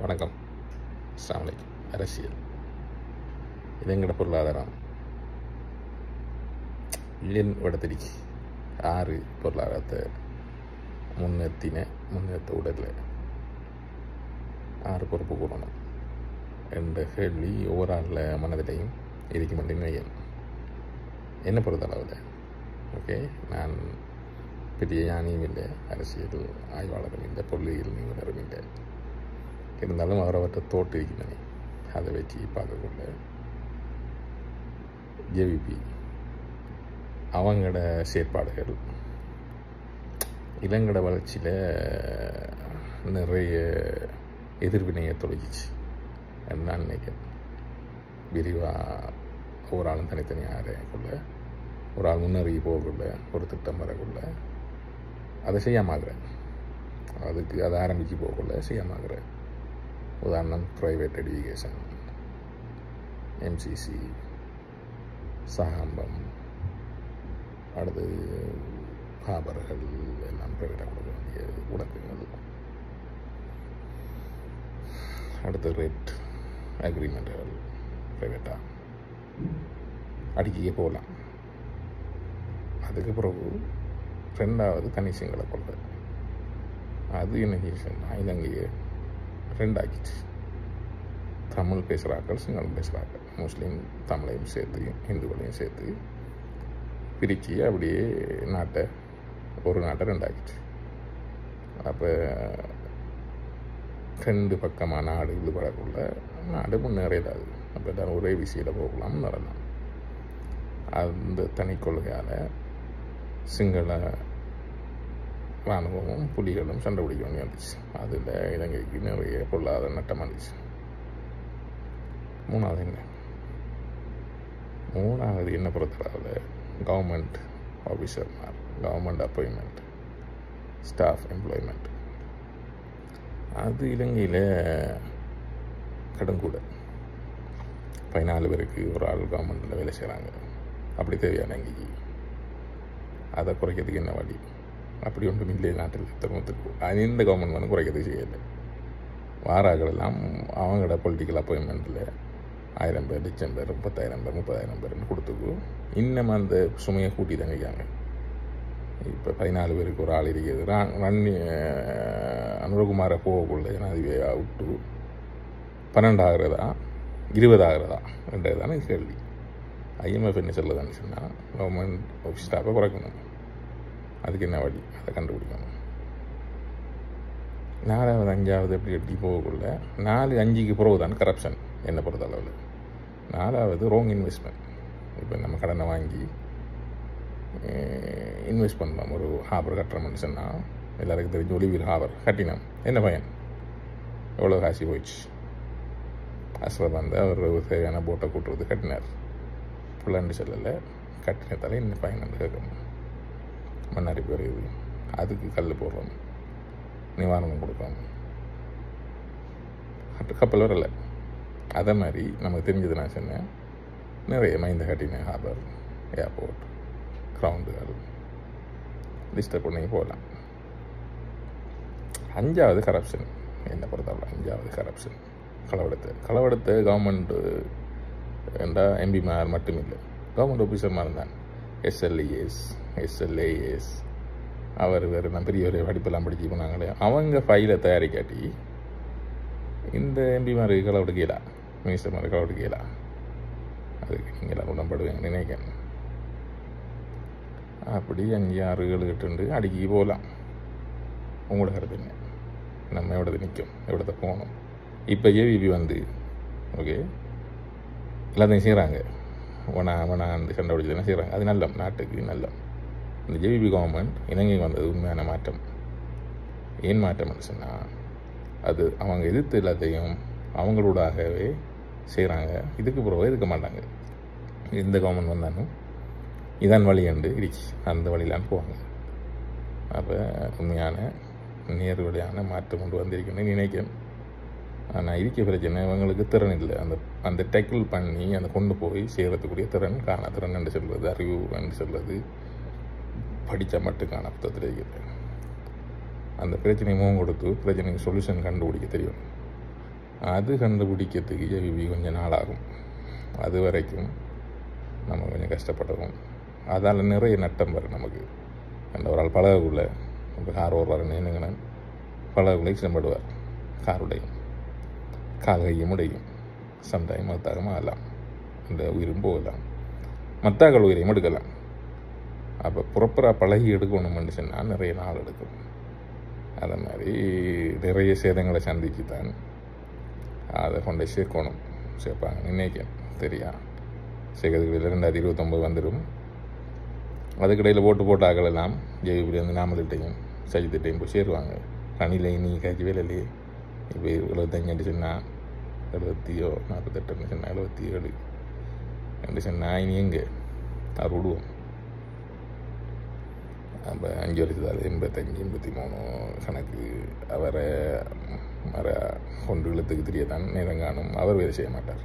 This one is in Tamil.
வணக்கம். அஸ்ஸலாமு அலைக்கும். அரசியல் இது எங்கட பொருளாதாரம் இல்லைன்னு விடத்தடி 6 பொருளாதாரத்தை முன்னேற்ற உடலில் 6 பொறுப்பு கூடணும் என்ற கேள்வி ஒவ்வொரு ஆளில் மனதிலையும் இருக்கும் என்று நினைக்கிறேன். என்ன பொறுத்தளவில் ஓகே, நான் பெரிய ஞானியும் இல்லை, அரசியல் ஆய்வாளரும் இல்லை, பொருளியல் நிபுணரும் இல்லை. இருந்தாலும் அவரவற்றை தோட்டு இருக்கின்றன. அதை வச்சு பார்க்கக்குள்ள ஜேவிபி அவங்களோட செயற்பாடுகள் இளங்கட வளர்ச்சியில் நிறைய எதிர்வினையை தொடங்கிச்சு நான் நினைக்கிறேன். விரிவாக ஒரு ஆளும் தனித்தனியாக கொள்ள, ஒரு ஆள் முன்னேறி போகக்குள்ள, ஒரு திட்டம் வரக்குள்ள அதை செய்யாமாகிறேன். அதை ஆரம்பித்து போகக்குள்ள செய்யாமாகிறேன். உதாரணம் ப்ரைவேட் எஜுகேஷன், எம்சிசி, சகாம்பம், அடுத்து காபர்கள் எல்லாம் ப்ரைவேட்டாக கொடுக்க வேண்டிய உடக்குங்கள், அடுத்து ரேட் அக்ரிமெண்ட்டுகள் ப்ரைவேட்டாக அடிக்கையே போகலாம். அதுக்கு பிறகு 2வது கணிசங்களை கொள்கை. அது என்ன செய்யணும்னா இலங்கையை 2 ஆக்கிச்சு. தமிழ் பேசுகிறாக்கள், சிங்களம் பேசுகிறாக்கள், முஸ்லீம் தமிழையும் சேர்த்து இந்துக்களையும் சேர்த்து பிரித்து அப்படியே ஒரு நாட்டை 2 ஆக்கிச்சு. அப்போ 2 பக்கமாக நாடு ஈடுபடக்குள்ள நாடு முன்னேறிடாது. அப்போ எல்லோரும் ஒரே விஷயில் போகலாம்னு வரலாம். அந்த தனி கொள்கையால் சிங்கள இராணுவமும் புலிகளும் சண்டை பிடிக்க வேண்டி வந்துச்சு. அதில் இலங்கைக்கு நிறைய பொருளாதார நட்டம் வந்துச்சு. 3வது என்ன பொறுத்தளவில் கவர்மெண்ட் ஆஃபீஸர்மார், கவர்மெண்ட் அப்பாயின்மெண்ட், ஸ்டாஃப் எம்ப்ளாய்மெண்ட், அது இலங்கையில் கடன் கூட 14 பேருக்கு ஒரு ஆள் கவர்மெண்ட்டில் வேலை செய்கிறாங்க. அப்படி தேவையான இலங்கைக்கு அதை குறைக்கிறதுக்கு என்ன வழி? அப்படி ஒன்றும் இல்லை நாட்டில். இந்த கவர்மெண்ட் வந்து குறைக்கிறதுக்கு செய்யலை. வாராக்களெல்லாம் அவங்களோட பொலிட்டிக்கல் அப்பாயின்மெண்ட்டில் 1000 பேர், 1,00,000 பேர், 30,000 பேர், 30,000 பேர்னு கொடுத்துக்கு இன்னும் அந்த சுமையை கூட்டி தான் வைக்காங்க. இப்போ 14 பேருக்கு ஒரு ஆள் இருக்கிறது. அனுரகுமாரை போகக்குள்ள ஜனாதிபதியாக விட்டு 12 ஆகிறதா 20 ஆகிறதா என்றதான கேள்வி. IMF என்ன சொல்லுதான்னு சொன்னால் கவர்மெண்ட் ஆஃபீஸ் ஸ்டாஃபை குறைக்கணும். அதுக்கு என்ன வழி? அதை கண்டுபிடிக்கணும். 4வது 5வது எப்படி போகக்குள்ள 4, 5க்கு பிறகு தான் கரப்ஷன் என்னை பொறுத்தளவில். 4வது ரோங் இன்வெஸ்ட்மெண்ட். இப்போ நம்ம கடனை வாங்கி இன்வெஸ்ட் பண்ணலாம். ஒரு ஹாபர் கட்டுறோம்னு சொன்னால் எல்லாருக்கும் தெரிஞ்சு ஒலிவீர் ஹாபர் கட்டினோம். என்ன பயன்? எவ்வளோ காசு போயிடுச்சு. அஸ்ரத் வந்து அவர் தேவையான போட்டை கூட்டுறது கட்டினார். பிள்ளைன்னு சொல்லலை, கட்டினத்தால என்ன பயன் என்று கேட்கணும். மண்ணாரிப்பு வருது, அதுக்கு கல் போடுறோம், நிவாரணம் கொடுக்கணும். கப்பல் வரலை. அதே மாதிரி நமக்கு தெரிஞ்சது நான் சொன்னேன், நிறைய மைந்த கட்டின ஹார்பர், ஏர்போர்ட், கிரவுண்டுகள் டிஸ்டர்ப் பண்ணி போகலாம். 5வது கரப்ஷன் என்னை பொறுத்தவரை. 5வது கரப்ஷன் களவெடுத்த கவர்மெண்ட் என்றால் எம்பிமார் மட்டும் இல்லை, கவர்மெண்ட் ஆஃபீஸர்மார் தான். SLAS அவர் வேறு நான் பெரிய ஒரு படிப்பெல்லாம் படிச்சு போனாங்களே, அவங்க ஃபைலை தயாரிக்காட்டி இந்த எம்பிமாருக்கு களவெடுக்கலா, மினிஸ்டர்மார் களவெடுக்கலா. அதுக்கு நீங்களாம் உடம்படுவேங்க நினைக்கிறேன். அப்படி 5, 6, 7, 8 அடிக்கி போகலாம். உங்களோட கருத்து என்ன? நம்ம எவ்வளோது நிற்கும், எவ்வளோத போகணும்? இப்போ ஜேவிபி வந்து ஓகே எல்லாத்தையும் செய்கிறாங்க. அந்த சண்டை பிடிச்சதுன்னா செய்கிறாங்க. அது நல்ல நாட்டுக்கு நல்ல. இந்த ஜேவிபி கவர்மெண்ட் இலங்கைக்கு வந்தது உண்மையான மாற்றம். ஏன் மாற்றம்னு சொன்னால் அது அவங்க எதிர்த்து எல்லாத்தையும் அவங்களோடாகவே செய்கிறாங்க. இதுக்கு பிறகு இருக்க மாட்டாங்க. எந்த கவர்மெண்ட் வந்தாலும் இதான் வழி என்று இருக்கு, அந்த வழியிலான்னு போவாங்க. அப்போ உண்மையான நேர்வழியான மாற்றம் கொண்டு வந்திருக்குன்னு நினைக்கிறேன். ஆனால் இருக்க பிரச்சனை இவங்களுக்கு திறன் இல்லை. அந்த டேக்கிள் பண்ணி அந்த கொண்டு போய் செய்கிறதுக்குரிய திறன் திறன் என்று சொல்வது, அறிவு என்று சொல்வது படித்த மட்டுக்கான புத்தகத்தில் இருக்கிறது. அந்த பிரச்சனையை முகம் கொடுத்து பிரச்சனைக்கு சொல்யூஷன் கண்டுபிடிக்க தெரியும். அது கண்டுபிடிக்கிறதுக்கு ஜேவிபி கொஞ்சம் நாளாகும். அது வரைக்கும் நம்ம கொஞ்சம் கஷ்டப்படுவோம். அதால் நிறைய நட்டம் வரும் நமக்கு. அந்த ஒரு ஆள் பழகுள்ள இப்போ கார் ஓடுறாருன்னு என்னங்கன்னா பழகுள்ள இஷ்டப்படுவார். காருடையும் கால் கையும் உடையும் சம்டைம் மத்தாக ஆகலாம், இந்த உயிரும் போகலாம், மத்தாக்கள் உயிரையும் எடுக்கலாம். அப்போ ப்ராப்பராக பழகி எடுக்கணும்னு சொன்னால் நிறைய நாள் எடுக்கும். அதை மாதிரி நிறைய சேதங்களை சந்திச்சு தான் அதை கொண்டு சேர்க்கணும். சேர்ப்பாங்க நினைக்கிறேன். சரியா சேர்க்கறதுக்கு 2029 வந்துடும். அதுக்கிடையில் போட்டு ஆகலாம். ஜேவிபிலேருந்து நாமல்கிட்டையும் சஜித்திட்டையும் போய் சேருவாங்க. ரணிலை நீ காய்ச்சி வேலையிலேயே இப்போ 75 சொன்னால் 48 சொன்னால் 77 சொன்னால் இனி எங்கே அவர் விடுவோம். அப்போ 5 வருஷத்தால் 85 83 கணக்கு அவரை கொண்டு இழுத்துக்கு தெரியத்தான் நேரம் காணும். அவர் வேலை செய்ய மாட்டார்.